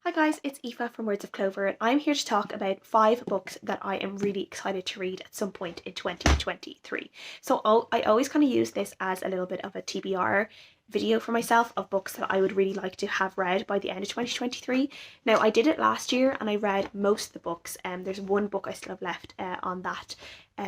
Hi guys, it's Aoife from Words of Clover and I'm here to talk about 5 books that I am really excited to read at some point in 2023. So I always kind of use this as a little bit of a TBR video for myself of books that I would really like to have read by the end of 2023. Now I did it last year and I read most of the books, and there's one book I still have left on that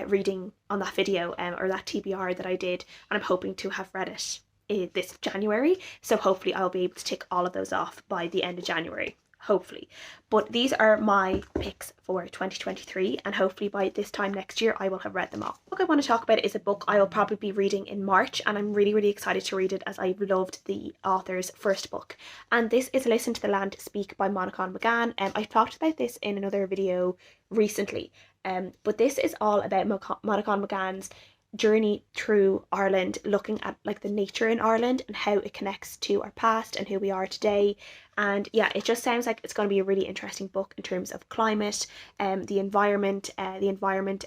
reading on that video or that TBR that I did, and I'm hoping to have read it this January, so hopefully I'll be able to tick all of those off by the end of January, hopefully. But these are my picks for 2023, and hopefully by this time next year I will have read them all. The book I want to talk about is a book I will probably be reading in March, and I'm really excited to read it as I loved the author's first book, and this is Listen to the Land Speak by Magan. I've talked about this in another video recently, but this is all about Magan's journey through Ireland, looking at like the nature in Ireland and how it connects to our past and who we are today. And yeah, it just sounds like it's going to be a really interesting book in terms of climate, the environment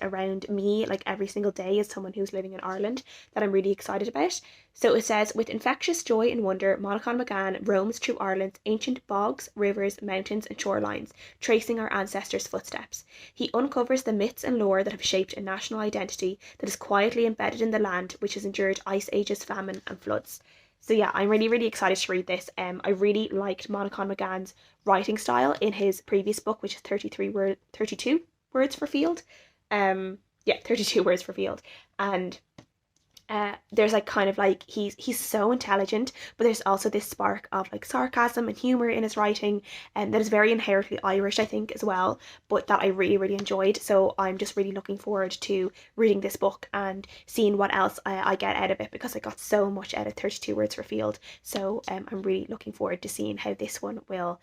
around me, like every single day as someone who's living in Ireland, that I'm really excited about. So it says, with infectious joy and wonder, Magan roams through Ireland's ancient bogs, rivers, mountains and shorelines, tracing our ancestors' footsteps. He uncovers the myths and lore that have shaped a national identity that is quietly embedded in the land which has endured ice ages, famine and floods. So yeah, I'm really excited to read this. I really liked Magan's writing style in his previous book, which is 32 words for field. 32 words for field. And there's like kind of like he's so intelligent, but there's also this spark of like sarcasm and humor in his writing, and that is very inherently Irish, I think, as well, but that I really enjoyed. So I'm just really looking forward to reading this book and seeing what else I get out of it, because I got so much out of 32 words for field. So I'm really looking forward to seeing how this one will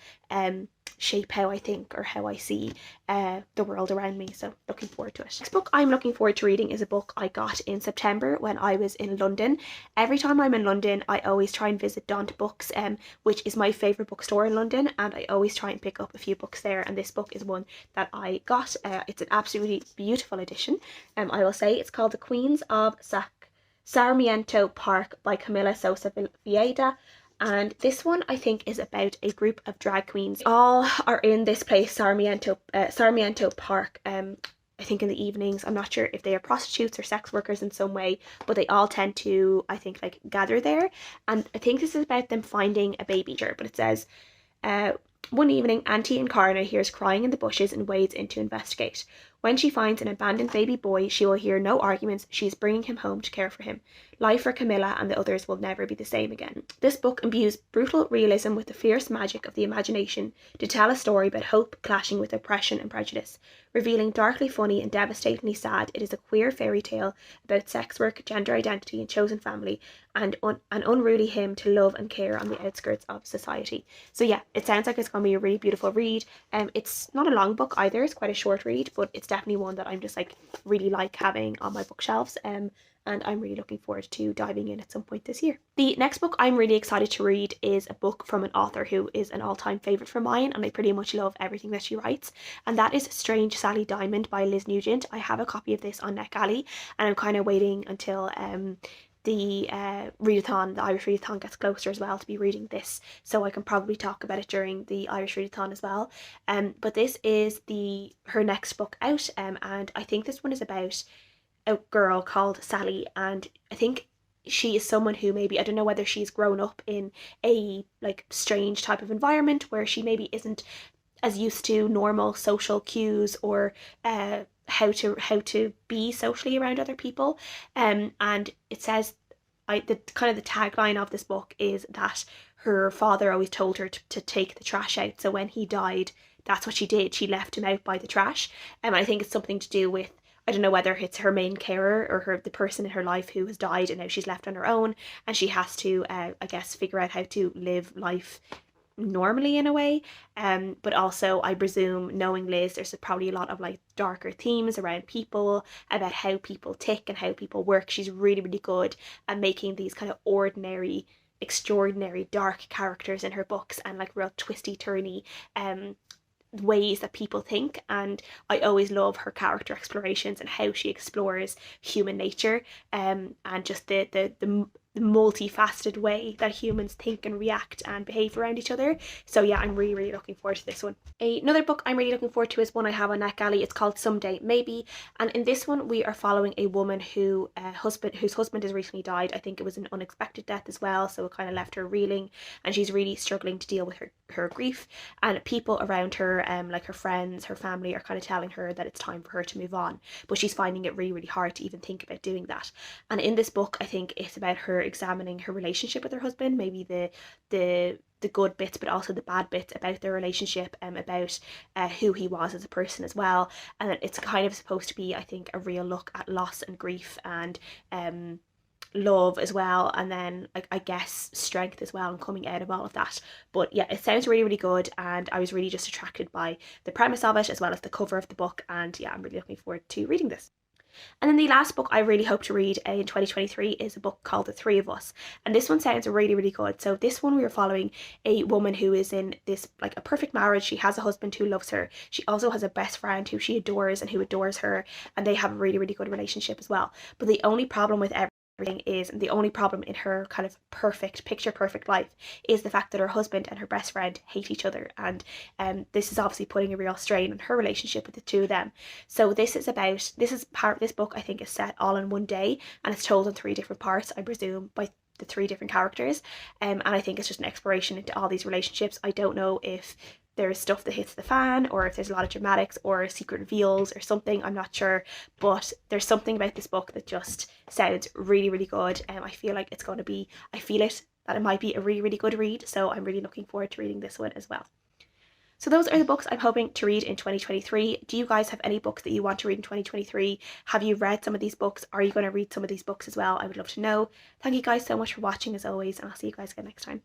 shape how I think or how I see the world around me. So looking forward to it. Next book I'm looking forward to reading is a book I got in September when I was in London. Every time I'm in London I always try and visit Daunt Books, which is my favourite bookstore in London, and I always try and pick up a few books there, and this book is one that I got. It's an absolutely beautiful edition. I will say it's called The Queens of Sarmiento Park by Camila Sosa Villada. And this one I think is about a group of drag queens. All are in this place, Sarmiento Park, I think in the evenings. I'm not sure if they are prostitutes or sex workers in some way, but they all tend to, I think, like gather there. And I think this is about them finding a baby. Sure, but it says, one evening, Auntie Encarna hears crying in the bushes and wades in to investigate. When she finds an abandoned baby boy, she will hear no arguments. She is bringing him home to care for him. Life for Camilla and the others will never be the same again. This book imbues brutal realism with the fierce magic of the imagination to tell a story about hope clashing with oppression and prejudice. Revealing darkly funny and devastatingly sad, it is a queer fairy tale about sex work, gender identity and chosen family, and an unruly hymn to love and care on the outskirts of society. So yeah, it sounds like it's going to be a really beautiful read. It's not a long book either, it's quite a short read, but it's definitely one that I'm just like really like having on my bookshelves, and I'm really looking forward to diving in at some point this year. The next book I'm really excited to read is a book from an author who is an all-time favourite for mine, and I pretty much love everything that she writes, and that is Strange Sally Diamond by Liz Nugent. I have a copy of this on NetGalley, and I'm kind of waiting until the readathon, the Irish readathon, gets closer as well to be reading this, so I can probably talk about it during the Irish readathon as well. But this is her next book out, and I think this one is about a girl called Sally, and I think she is someone who maybe, I don't know whether she's grown up in a like strange type of environment where she maybe isn't as used to normal social cues or how to be socially around other people, and it says, the tagline of this book is that her father always told her to take the trash out, so when he died, that's what she did. She left him out by the trash, and I think it's something to do with, I don't know whether it's her main carer or the person in her life who has died and now she's left on her own, and she has to I guess figure out how to live life normally in a way, but also I presume, knowing Liz, there's probably a lot of like darker themes around people, about how people tick and how people work. She's really good at making these kind of ordinary, extraordinary, dark characters in her books, and like real twisty turny ways that people think, and I always love her character explorations and how she explores human nature, and just the the multifaceted way that humans think and react and behave around each other. So yeah, I'm really, really looking forward to this one. Another book I'm really looking forward to is one I have on NetGalley. It's called Someday Maybe, and in this one we are following a woman whose husband has recently died. I think it was an unexpected death as well, so it kind of left her reeling, and she's really struggling to deal with her grief. And people around her, like her friends, her family, are kind of telling her that it's time for her to move on, but she's finding it really, really hard to even think about doing that. And in this book, I think it's about her examining her relationship with her husband, maybe the good bits, but also the bad bits about their relationship, about who he was as a person as well. And it's kind of supposed to be, I think, a real look at loss and grief and love as well, and then like I guess strength as well, and coming out of all of that. But yeah, it sounds really, really good, and I was really just attracted by the premise of it as well as the cover of the book, and yeah, I'm really looking forward to reading this. And then the last book I really hope to read in 2023 is a book called The Three of Us. And this one sounds really, really good. So this one we are following a woman who is in this like a perfect marriage. She has a husband who loves her. She also has a best friend who she adores and who adores her. And they have a really, really good relationship as well. But the only problem with everything is, and the only problem in her kind of perfect, picture perfect life, is the fact that her husband and her best friend hate each other, and this is obviously putting a real strain on her relationship with the two of them. So this book I think is set all in one day, and it's told in 3 different parts, I presume, by the 3 different characters, and I think it's just an exploration into all these relationships. I don't know if there's stuff that hits the fan, or if there's a lot of dramatics or secret reveals or something, I'm not sure, but there's something about this book that just sounds really, really good, and I feel like it's going to be, I feel it, that it might be a really, really good read, so I'm really looking forward to reading this one as well. So those are the books I'm hoping to read in 2023. Do you guys have any books that you want to read in 2023? Have you read some of these books? Are you going to read some of these books as well? I would love to know. Thank you guys so much for watching as always, and I'll see you guys again next time.